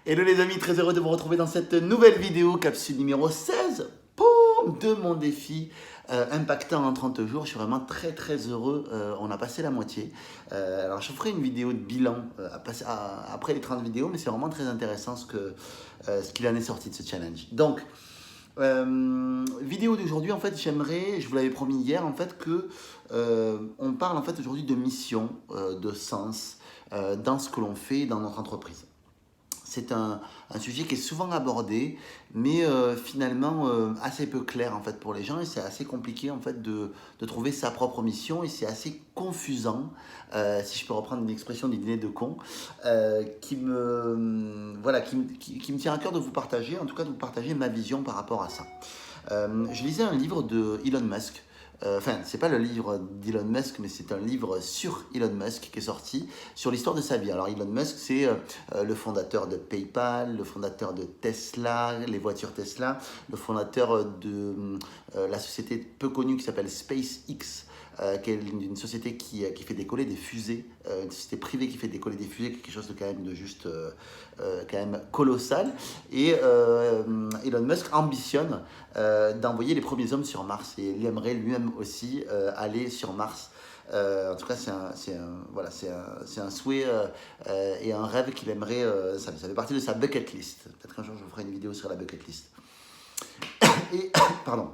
Hello les amis, très heureux de vous retrouver dans cette nouvelle vidéo, capsule numéro 16 boum, de mon défi impactant en 30 jours. Je suis vraiment très heureux, on a passé la moitié. Alors je ferai une vidéo de bilan après les 30 vidéos, mais c'est vraiment très intéressant ce qu'il en est sorti de ce challenge. Donc, vidéo d'aujourd'hui, en fait, j'aimerais, je vous l'avais promis hier, en fait, que on parle en fait aujourd'hui de mission, de sens dans ce que l'on fait dans notre entreprise. C'est un sujet qui est souvent abordé, mais finalement assez peu clair en fait pour les gens, et c'est assez compliqué en fait de trouver sa propre mission, et c'est assez confusant, si je peux reprendre une expression du dîner de con, voilà, qui me tient à cœur de vous partager, en tout cas de vous partager ma vision par rapport à ça. Je lisais un livre de Elon Musk. Enfin, c'est pas le livre d'Elon Musk, mais c'est un livre sur Elon Musk qui est sorti sur l'histoire de sa vie. Alors Elon Musk, c'est le fondateur de PayPal, le fondateur de Tesla, les voitures Tesla, le fondateur de la société peu connue qui s'appelle SpaceX, qui est une société qui fait décoller des fusées, une société privée qui fait décoller des fusées, quelque chose de quand même de juste quand même colossal. Et Elon Musk ambitionne d'envoyer les premiers hommes sur Mars, et il aimerait lui-même aussi aller sur Mars. En tout cas, voilà, c'est un souhait et un rêve qu'il aimerait. Ça fait partie de sa bucket list. Peut-être qu'un jour je vous ferai une vidéo sur la bucket list. Et pardon.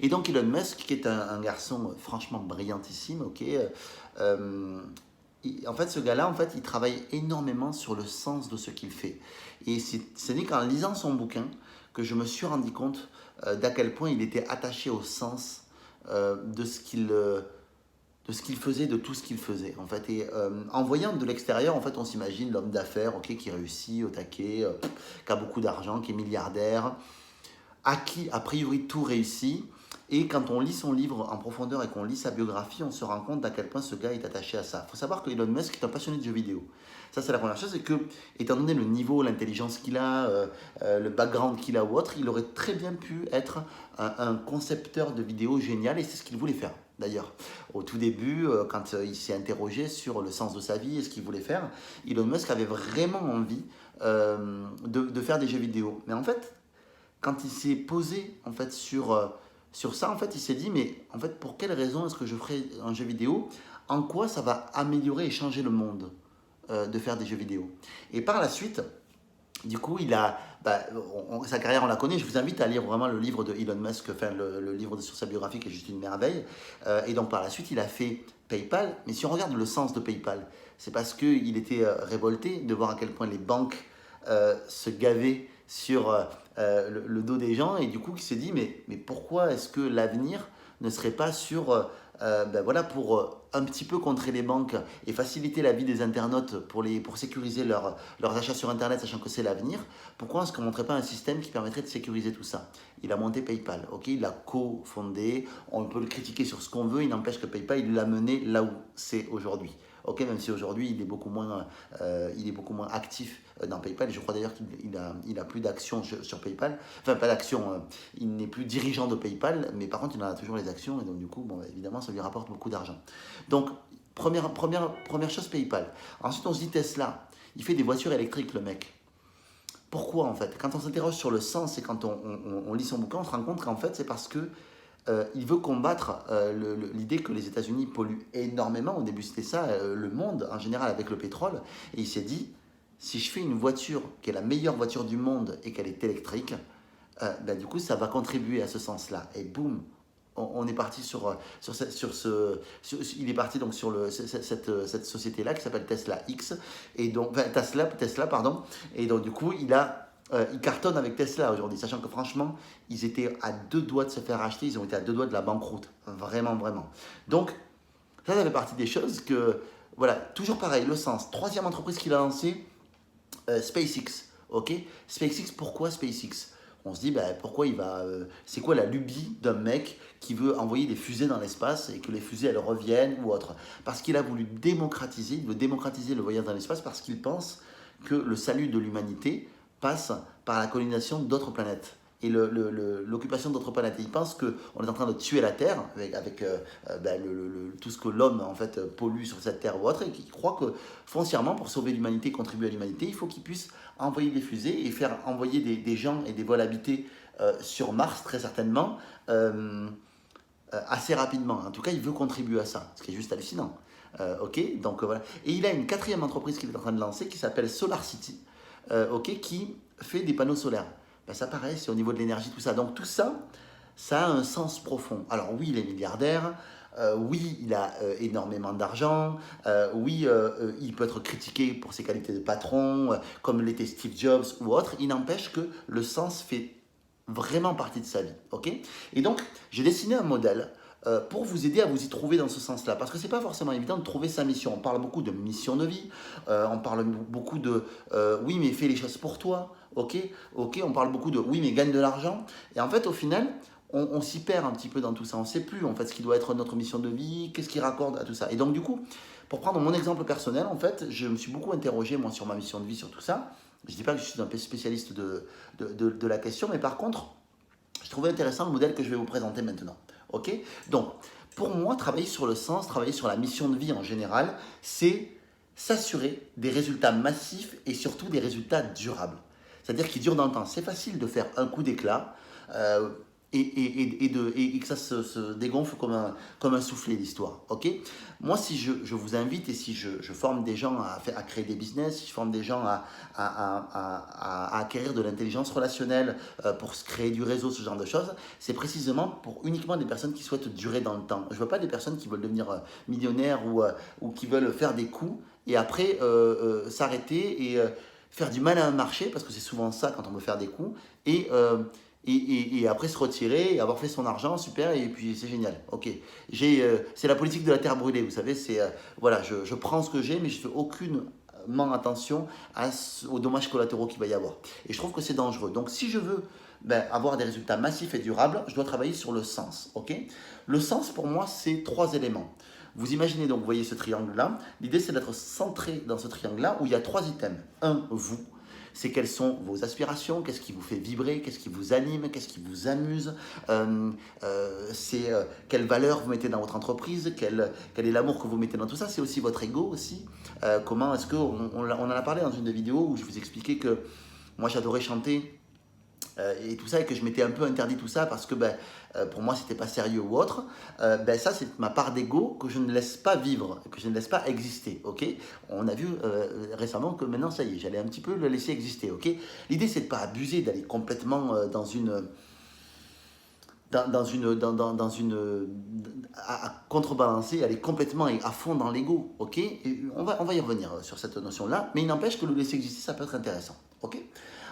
Et donc Elon Musk, qui est un garçon franchement brillantissime, ok. En fait, ce gars-là, en fait, il travaille énormément sur le sens de ce qu'il fait. Et ce n'est qu'en lisant son bouquin que je me suis rendu compte d'à quel point il était attaché au sens de ce qu'il faisait, de tout ce qu'il faisait, en fait. Et en voyant de l'extérieur, en fait, on s'imagine l'homme d'affaires, ok, qui réussit au taquet, qui a beaucoup d'argent, qui est milliardaire, à qui, a priori, tout réussit. Et quand on lit son livre en profondeur et qu'on lit sa biographie, on se rend compte d'à quel point ce gars est attaché à ça. Il faut savoir que Elon Musk est un passionné de jeux vidéo. Ça, c'est la première chose, c'est que, étant donné le niveau, l'intelligence qu'il a, le background qu'il a ou autre, il aurait très bien pu être un concepteur de vidéos génial, et c'est ce qu'il voulait faire. D'ailleurs, au tout début, quand il s'est interrogé sur le sens de sa vie et ce qu'il voulait faire, Elon Musk avait vraiment envie de faire des jeux vidéo. Mais en fait, quand il s'est posé en fait sur ça, en fait, il s'est dit, mais en fait, pour quelle raison est-ce que je ferai un jeu vidéo? En quoi ça va améliorer et changer le monde de faire des jeux vidéo? Et par la suite, du coup, sa carrière, on la connaît. Je vous invite à lire vraiment le livre de Elon Musk, enfin le livre sur sa biographie qui est juste une merveille. Et donc par la suite, il a fait PayPal. Mais si on regarde le sens de PayPal, c'est parce qu'il était révolté de voir à quel point les banques se gavaient sur le dos des gens, et du coup il s'est dit, mais pourquoi est-ce que l'avenir ne serait pas sur voilà, pour un petit peu contrer les banques et faciliter la vie des internautes pour sécuriser leurs achats sur internet, sachant que c'est l'avenir. Pourquoi est-ce qu'on ne montrerait pas un système qui permettrait de sécuriser tout ça? Il a monté PayPal, ok, il l'a co-fondé, on peut le critiquer sur ce qu'on veut, il n'empêche que PayPal, il l'a mené là où c'est aujourd'hui. Ok, même si aujourd'hui il est beaucoup moins actif dans PayPal, et je crois d'ailleurs qu'il a plus d'actions sur PayPal, enfin pas d'actions, il n'est plus dirigeant de PayPal, mais par contre il en a toujours les actions, et donc du coup, bon, évidemment, ça lui rapporte beaucoup d'argent. Donc, première chose, PayPal. Ensuite, on se dit Tesla, il fait des voitures électriques, le mec. Pourquoi en fait? Quand on s'interroge sur le sens et quand on lit son bouquin, on se rend compte qu'en fait c'est parce que il veut combattre l'idée que les États-Unis polluent énormément. Au début, c'était ça, le monde en général avec le pétrole. Et il s'est dit, si je fais une voiture qui est la meilleure voiture du monde et qu'elle est électrique, du coup, ça va contribuer à ce sens-là. Et boum, on est parti il est parti donc sur cette société-là qui s'appelle Tesla X, et donc enfin, Tesla pardon, et donc du coup il cartonne avec Tesla aujourd'hui, sachant que franchement, ils étaient à deux doigts de se faire acheter, ils ont été à deux doigts de la banqueroute, vraiment. Donc, ça fait partie des choses que, voilà, toujours pareil, le sens. Troisième entreprise qu'il a lancée, SpaceX, ok. SpaceX, pourquoi SpaceX? On se dit, pourquoi c'est quoi la lubie d'un mec qui veut envoyer des fusées dans l'espace et que les fusées, elles reviennent ou autre? Parce qu'il a voulu il veut démocratiser le voyage dans l'espace, parce qu'il pense que le salut de l'humanité passe par la colonisation d'autres planètes. et l'occupation d'autres planètes. Et ils pensent qu'on est en train de tuer la Terre avec tout ce que l'homme en fait pollue sur cette Terre ou autre, et qu'ils croient que foncièrement, pour sauver l'humanité, contribuer à l'humanité, il faut qu'ils puissent envoyer des fusées et faire envoyer des gens et des vols habités sur Mars, très certainement, assez rapidement. En tout cas, il veut contribuer à ça, ce qui est juste hallucinant. Ok, donc voilà. Et il a une quatrième entreprise qu'il est en train de lancer qui s'appelle Solar City, ok, qui fait des panneaux solaires. Ben, ça pareil, c'est au niveau de l'énergie, tout ça. Donc tout ça, ça a un sens profond. Alors oui, il est milliardaire, oui, il a énormément d'argent, oui, il peut être critiqué pour ses qualités de patron, comme l'était Steve Jobs ou autre. Il n'empêche que le sens fait vraiment partie de sa vie, ok? Et donc, j'ai dessiné un modèle pour vous aider à vous y trouver dans ce sens-là. Parce que c'est pas forcément évident de trouver sa mission. On parle beaucoup de mission de vie, on parle beaucoup de oui, mais fais les choses pour toi, ok, ok, on parle beaucoup de oui, mais gagne de l'argent. Et en fait, au final, on s'y perd un petit peu dans tout ça. On ne sait plus en fait ce qui doit être notre mission de vie, qu'est-ce qui raccorde à tout ça. Et donc, du coup, pour prendre mon exemple personnel, en fait, je me suis beaucoup interrogé moi sur ma mission de vie, sur tout ça. Je ne dis pas que je suis un spécialiste de la question, mais par contre, je trouvais intéressant le modèle que je vais vous présenter maintenant. Ok? Donc, pour moi, travailler sur le sens, travailler sur la mission de vie en général, c'est s'assurer des résultats massifs et surtout des résultats durables. C'est-à-dire qui durent dans le temps. C'est facile de faire un coup d'éclat et que ça se dégonfle comme un soufflet l'histoire. Ok? Moi, si je vous invite et si je forme des gens à créer des business, si je forme des gens à acquérir de l'intelligence relationnelle pour se créer du réseau, ce genre de choses, c'est précisément pour uniquement des personnes qui souhaitent durer dans le temps. Je ne veux pas des personnes qui veulent devenir millionnaires ou qui veulent faire des coups et après s'arrêter et faire du mal à un marché, parce que c'est souvent ça quand on veut faire des coups, et après se retirer et avoir fait son argent, super, et puis c'est génial. Ok, c'est la politique de la terre brûlée, vous savez, c'est voilà, je prends ce que j'ai, mais je fais aucunement attention aux dommages collatéraux qu'il va y avoir. Et je trouve que c'est dangereux. Donc si je veux avoir des résultats massifs et durables, je dois travailler sur le sens. Ok, le sens pour moi, c'est 3 éléments. Vous imaginez donc, vous voyez ce triangle-là. L'idée, c'est d'être centré dans ce triangle-là où il y a 3 items. Un, vous. C'est quelles sont vos aspirations, qu'est-ce qui vous fait vibrer, qu'est-ce qui vous anime, qu'est-ce qui vous amuse, quelle valeur vous mettez dans votre entreprise, quel est l'amour que vous mettez dans tout ça. C'est aussi votre ego aussi. Comment est-ce que, on en a parlé dans une des vidéos où je vous expliquais que moi j'adorais chanter et tout ça, et que je m'étais un peu interdit tout ça parce que pour moi c'était pas sérieux ou autre. Ça c'est ma part d'ego que je ne laisse pas vivre, que je ne laisse pas exister. Ok, on a vu récemment que maintenant ça y est, j'allais un petit peu le laisser exister. Ok, l'idée c'est de pas abuser, d'aller complètement à contrebalancer, aller complètement et à fond dans l'ego. Ok, et on va y revenir sur cette notion là, mais il n'empêche que le laisser exister ça peut être intéressant. Ok.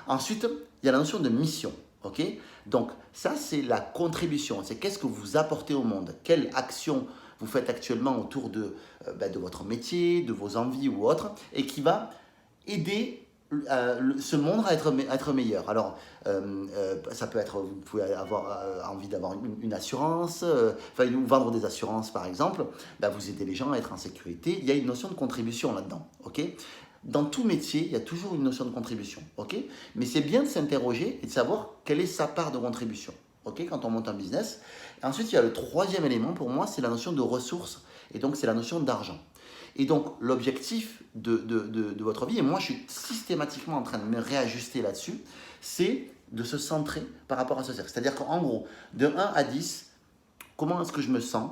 Ensuite, il y a la notion de mission. Ok, donc ça, c'est la contribution. C'est qu'est-ce que vous apportez au monde. Quelle action vous faites actuellement autour de votre métier, de vos envies ou autres, et qui va aider ce monde à être meilleur. Alors, ça peut être, vous pouvez avoir envie d'avoir une assurance, ou vendre des assurances par exemple, vous aidez les gens à être en sécurité. Il y a une notion de contribution là-dedans. Ok. Dans tout métier, il y a toujours une notion de contribution, ok? Mais c'est bien de s'interroger et de savoir quelle est sa part de contribution, ok? Quand on monte un business. Et ensuite, il y a le 3e élément pour moi, c'est la notion de ressources, et donc c'est la notion d'argent. Et donc, l'objectif de votre vie, et moi je suis systématiquement en train de me réajuster là-dessus, c'est de se centrer par rapport à ce cercle. C'est-à-dire qu'en gros, de 1 à 10, comment est-ce que je me sens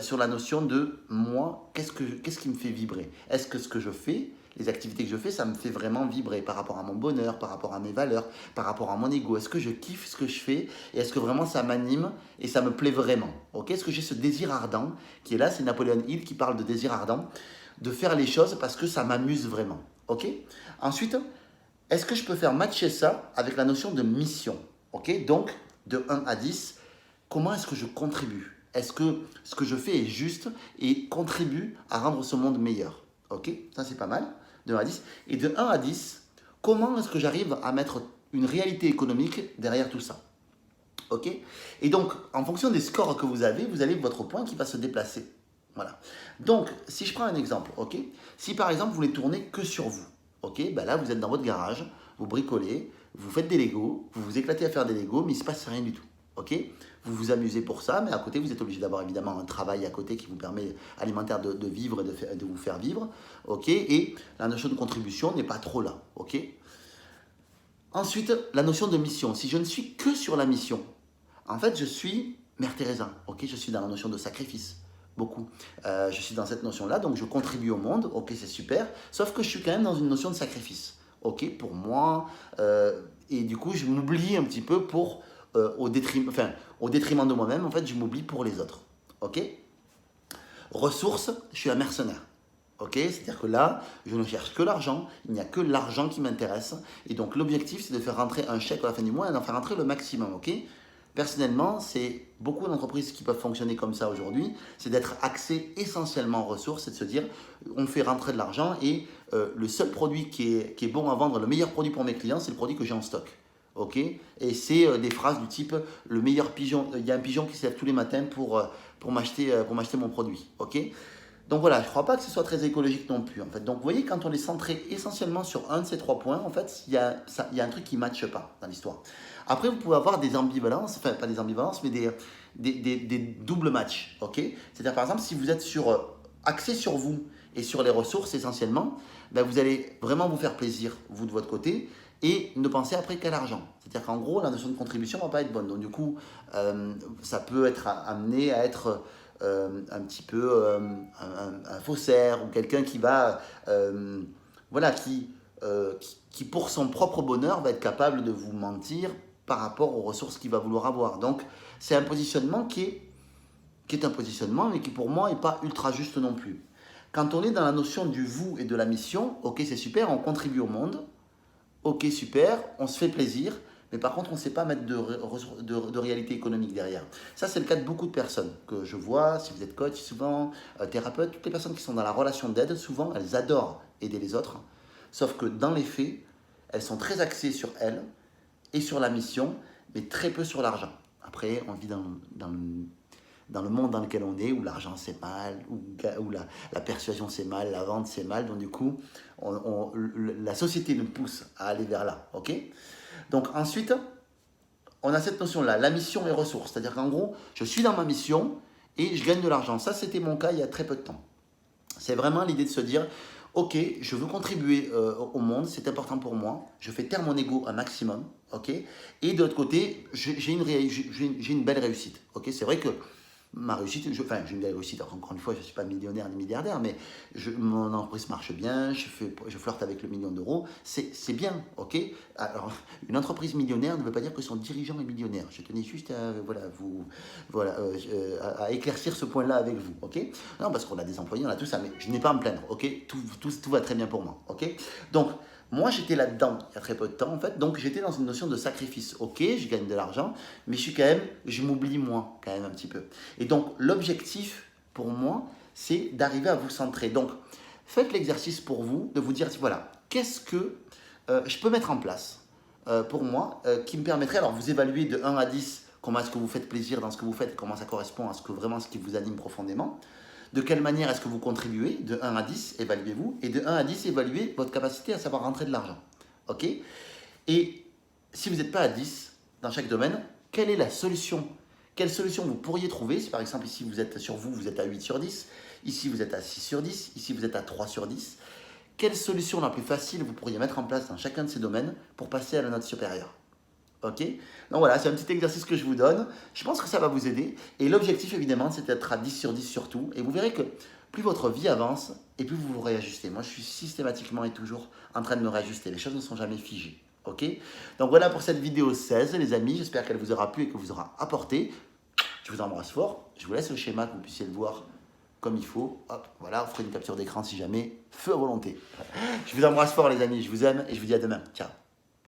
sur la notion de moi, qu'est-ce qui me fait vibrer? Est-ce que ce que je fais, les activités que je fais, ça me fait vraiment vibrer par rapport à mon bonheur, par rapport à mes valeurs, par rapport à mon ego? Est-ce que je kiffe ce que je fais et est-ce que vraiment ça m'anime et ça me plaît vraiment? Ok, est-ce que j'ai ce désir ardent qui est là? C'est Napoléon Hill qui parle de désir ardent, de faire les choses parce que ça m'amuse vraiment. Ok. Ensuite, est-ce que je peux faire matcher ça avec la notion de mission? Ok, donc de 1 à 10, comment est-ce que je contribue? Est-ce que ce que je fais est juste et contribue à rendre ce monde meilleur? Ok, ça c'est pas mal. De 1 à 10. Et de 1 à 10, comment est-ce que j'arrive à mettre une réalité économique derrière tout ça? Ok. Et donc, en fonction des scores que vous avez votre point qui va se déplacer. Voilà. Donc, si je prends un exemple, ok. Si par exemple, vous voulez tourner que sur vous, Ok, ben là, vous êtes dans votre garage, vous bricolez, vous faites des Legos, vous vous éclatez à faire des Legos, mais il ne se passe rien du tout. Ok, vous vous amusez pour ça, mais à côté, vous êtes obligé d'avoir évidemment un travail à côté qui vous permet alimentaire de vivre et de vous faire vivre. Ok, et la notion de contribution n'est pas trop là. Ok. Ensuite, la notion de mission. Si je ne suis que sur la mission, en fait, je suis Mère Teresa. Ok, je suis dans la notion de sacrifice. Beaucoup. Je suis dans cette notion-là, donc je contribue au monde. Ok, c'est super. Sauf que je suis quand même dans une notion de sacrifice. Ok, pour moi. Et du coup, je m'oublie un petit peu au détriment de moi-même. En fait, je m'oublie pour les autres. Ok. Ressources, je suis un mercenaire. Ok, c'est-à-dire que là, je ne cherche que l'argent, il n'y a que l'argent qui m'intéresse. Et donc l'objectif, c'est de faire rentrer un chèque à la fin du mois et d'en faire rentrer le maximum. Ok. Personnellement, c'est beaucoup d'entreprises qui peuvent fonctionner comme ça aujourd'hui, c'est d'être axé essentiellement en ressources, c'est de se dire, on fait rentrer de l'argent et le seul produit qui est bon à vendre, le meilleur produit pour mes clients, c'est le produit que j'ai en stock. Ok. Et c'est des phrases du type, le meilleur pigeon, il y a un pigeon qui se lève tous les matins pour m'acheter mon produit. Ok. Donc voilà, je ne crois pas que ce soit très écologique non plus en fait. Donc vous voyez, quand on est centré essentiellement sur un de ces 3 points, en fait, il y a un truc qui ne matche pas dans l'histoire. Après, vous pouvez avoir des ambivalences, enfin pas des ambivalences, mais des doubles matchs. Ok. C'est-à-dire par exemple, si vous êtes axé sur vous et sur les ressources essentiellement, ben, vous allez vraiment vous faire plaisir, vous de votre côté, et ne penser après qu'à l'argent. C'est-à-dire qu'en gros, la notion de contribution ne va pas être bonne. Donc du coup, ça peut être amené à être un petit peu un faussaire ou quelqu'un qui va, voilà, qui pour son propre bonheur va être capable de vous mentir par rapport aux ressources qu'il va vouloir avoir. Donc c'est un positionnement qui est un positionnement, mais qui pour moi n'est pas ultra juste non plus. Quand on est dans la notion du vous et de la mission, ok, c'est super, on contribue au monde, ok, super, on se fait plaisir, mais par contre, on ne sait pas mettre de réalité économique derrière. Ça, c'est le cas de beaucoup de personnes que je vois, si vous êtes coach, souvent, thérapeute, toutes les personnes qui sont dans la relation d'aide, souvent, elles adorent aider les autres, sauf que dans les faits, elles sont très axées sur elles et sur la mission, mais très peu sur l'argent. Après, on vit dans le monde dans lequel on est, où l'argent c'est mal, où la persuasion c'est mal, la vente c'est mal, donc du coup, la société nous pousse à aller vers là, ok. Donc ensuite, on a cette notion-là, la mission et ressources, c'est-à-dire qu'en gros, je suis dans ma mission et je gagne de l'argent. Ça, c'était mon cas il y a très peu de temps. C'est vraiment l'idée de se dire, ok, je veux contribuer au monde, c'est important pour moi, je fais taire mon ego un maximum, ok. Et de l'autre côté, j'ai une belle réussite, ok. C'est vrai que ma réussite, j'ai une belle réussite. Alors, encore une fois, je ne suis pas millionnaire ni milliardaire, mais mon entreprise marche bien, je flirte avec le million d'euros, c'est bien, ok. Alors, une entreprise millionnaire ne veut pas dire que son dirigeant est millionnaire. Je tenais juste à éclaircir ce point-là avec vous, ok. Non, parce qu'on a des employés, on a tout ça, mais je n'ai pas à me plaindre, ok. Tout va très bien pour moi, ok. Donc, moi, j'étais là-dedans il y a très peu de temps, en fait. Donc, j'étais dans une notion de sacrifice. Ok, je gagne de l'argent, mais je m'oublie moins, quand même, un petit peu. Et donc, l'objectif, pour moi, c'est d'arriver à vous centrer. Donc, faites l'exercice pour vous, de vous dire, voilà, qu'est-ce que je peux mettre en place pour moi, qui me permettrait, alors, vous évaluez de 1 à 10, comment est-ce que vous faites plaisir dans ce que vous faites, comment ça correspond à ce qui vous anime profondément. De quelle manière est-ce que vous contribuez? De 1 à 10, évaluez-vous. Et de 1 à 10, évaluez votre capacité à savoir rentrer de l'argent. Ok. Et si vous n'êtes pas à 10 dans chaque domaine, quelle est la solution? Quelle solution vous pourriez trouver? Si par exemple ici vous êtes vous êtes à 8 sur 10, ici vous êtes à 6 sur 10, ici vous êtes à 3 sur 10. Quelle solution la plus facile vous pourriez mettre en place dans chacun de ces domaines pour passer à la note supérieure? Ok. Donc voilà, c'est un petit exercice que je vous donne. Je pense que ça va vous aider. Et l'objectif, évidemment, c'est d'être à 10 sur 10 surtout. Et vous verrez que plus votre vie avance, et plus vous vous réajustez. Moi, je suis systématiquement et toujours en train de me réajuster. Les choses ne sont jamais figées. Ok. Donc voilà pour cette vidéo 16, les amis. J'espère qu'elle vous aura plu et que vous aura apporté. Je vous embrasse fort. Je vous laisse le schéma que vous puissiez le voir comme il faut. Hop, voilà, vous ferez une capture d'écran si jamais. Feu à volonté. Je vous embrasse fort, les amis. Je vous aime et je vous dis à demain. Ciao.